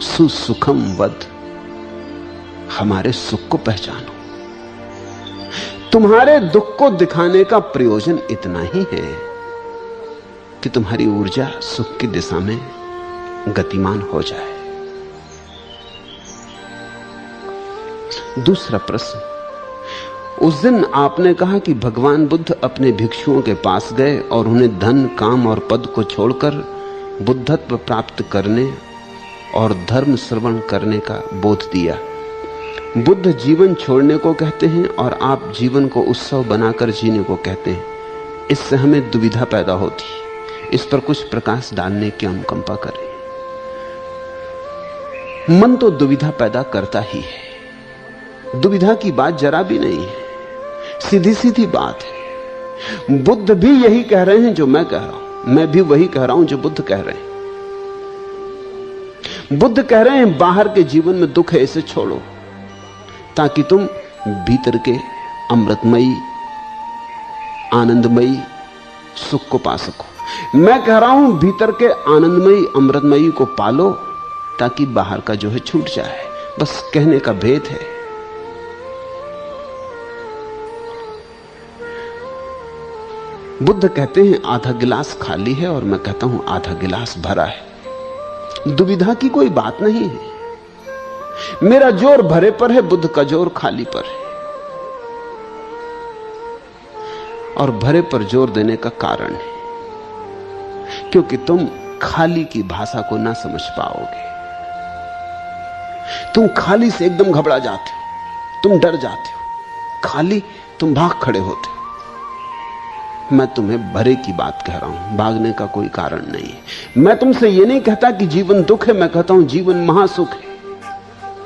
सुसुखम वद, हमारे सुख को पहचानो। तुम्हारे दुख को दिखाने का प्रयोजन इतना ही है कि तुम्हारी ऊर्जा सुख की दिशा में गतिमान हो जाए। दूसरा प्रश्न, उस दिन आपने कहा कि भगवान बुद्ध अपने भिक्षुओं के पास गए और उन्हें धन, काम और पद को छोड़कर बुद्धत्व प्राप्त करने और धर्म श्रवण करने का बोध दिया। बुद्ध जीवन छोड़ने को कहते हैं और आप जीवन को उत्सव बनाकर जीने को कहते हैं। इससे हमें दुविधा पैदा होती है। इस पर कुछ प्रकाश डालने की अनुकंपा करें। मन तो दुविधा पैदा करता ही है। दुविधा की बात जरा भी नहीं है, सीधी सीधी बात है। बुद्ध भी यही कह रहे हैं जो मैं कह रहा हूं, मैं भी वही कह रहा हूं जो बुद्ध कह रहे हैं। बुद्ध कह रहे हैं बाहर के जीवन में दुख है, इसे छोड़ो ताकि तुम भीतर के अमृतमयी, आनंदमयी सुख को पा सको। मैं कह रहा हूं भीतर के आनंदमयी, अमृतमयी को पालो ताकि बाहर का जो है छूट जाए। बस कहने का भेद है। बुद्ध कहते हैं आधा गिलास खाली है और मैं कहता हूं आधा गिलास भरा है। दुविधा की कोई बात नहीं है। मेरा जोर भरे पर है, बुद्ध का जोर खाली पर है। और भरे पर जोर देने का कारण है क्योंकि तुम खाली की भाषा को ना समझ पाओगे। तुम खाली से एकदम घबरा जाते हो, तुम डर जाते हो। खाली तुम भाग खड़े होते हो। मैं तुम्हें भरे की बात कह रहा हूं, भागने का कोई कारण नहीं है। मैं तुमसे यह नहीं कहता कि जीवन दुख है, मैं कहता हूं जीवन महासुख है।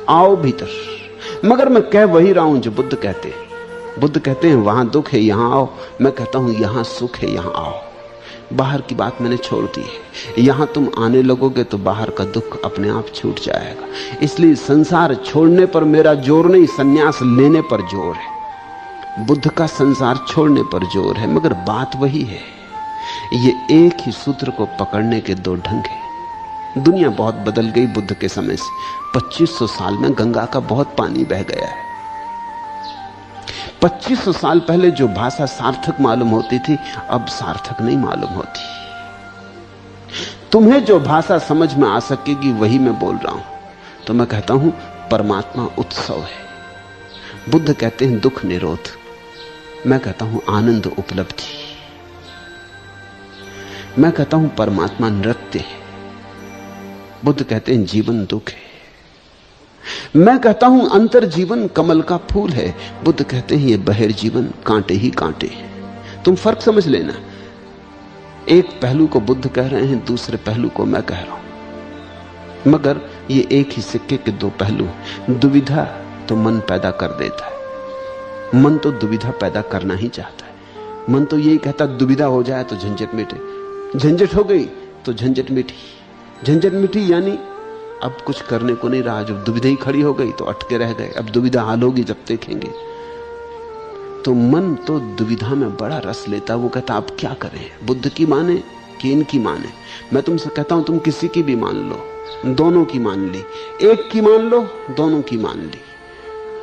आओ भीतर। मगर मैं कह वही रहा हूं जो बुद्ध कहते हैं। बुद्ध कहते हैं वहां दुख है, यहां आओ। मैं कहता हूं यहां सुख है, यहां आओ। बाहर की बात मैंने छोड़ दी है। यहां तुम आने लगोगे तो बाहर का दुख अपने आप छूट जाएगा। इसलिए संसार छोड़ने पर मेरा जोर नहीं, संन्यास लेने पर जोर है। बुद्ध का संसार छोड़ने पर जोर है, मगर बात वही है। ये एक ही सूत्र को पकड़ने के दो ढंग हैं। दुनिया बहुत बदल गई बुद्ध के समय से। 2500 साल में गंगा का बहुत पानी बह गया है। 2500 साल पहले जो भाषा सार्थक मालूम होती थी, अब सार्थक नहीं मालूम होती। तुम्हें जो भाषा समझ में आ सकेगी वही मैं बोल रहा हूं। तो मैं कहता हूं परमात्मा उत्सव है। बुद्ध कहते हैं दुख निरोध, मैं कहता हूं आनंद उपलब्धि। मैं कहता हूं परमात्मा नृत्य है। बुद्ध कहते हैं जीवन दुख है। मैं कहता हूं अंतर जीवन कमल का फूल है। बुद्ध कहते हैं ये बहिर जीवन कांटे ही कांटे हैं। तुम फर्क समझ लेना। एक पहलू को बुद्ध कह रहे हैं, दूसरे पहलू को मैं कह रहा हूं, मगर ये एक ही सिक्के के दो पहलू। दुविधा तो मन पैदा कर देता है। मन तो दुविधा पैदा करना ही चाहता है। मन तो यही कहता दुविधा हो जाए तो झंझट मिटे, झंझट हो गई तो झंझट मिटी। झंझट मिटी यानी अब कुछ करने को नहीं रहा। जब दुविधा ही खड़ी हो गई तो अटके रह गए। अब दुविधा हल होगी जब देखेंगे। तो मन तो दुविधा में बड़ा रस लेता। वो कहता अब क्या करें, बुद्ध की माने कि इनकी माने। मैं तुमसे कहता हूं तुम किसी की भी मान लो, दोनों की मान ली। एक की मान लो, दोनों की मान ली।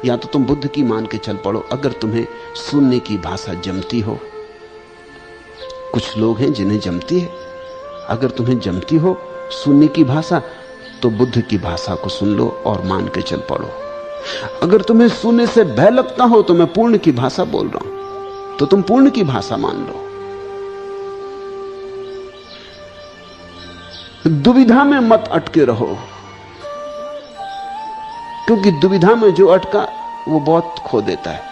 या तो तुम बुद्ध की मान के चल पड़ो अगर तुम्हें सुनने की भाषा जमती हो। कुछ लोग हैं जिन्हें जमती है। अगर तुम्हें जमती हो सुनने की भाषा तो बुद्ध की भाषा को सुन लो और मान के चल पड़ो। अगर तुम्हें सुनने से भय लगता हो तो मैं पूर्ण की भाषा बोल रहा हूं, तो तुम पूर्ण की भाषा मान लो। दुविधा में मत अटके रहो, क्योंकि दुविधा में जो अटका वो बहुत खो देता है।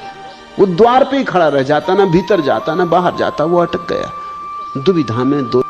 वो द्वार पे ही खड़ा रह जाता, ना भीतर जाता ना बाहर जाता, वो अटक गया। दुविधा में दो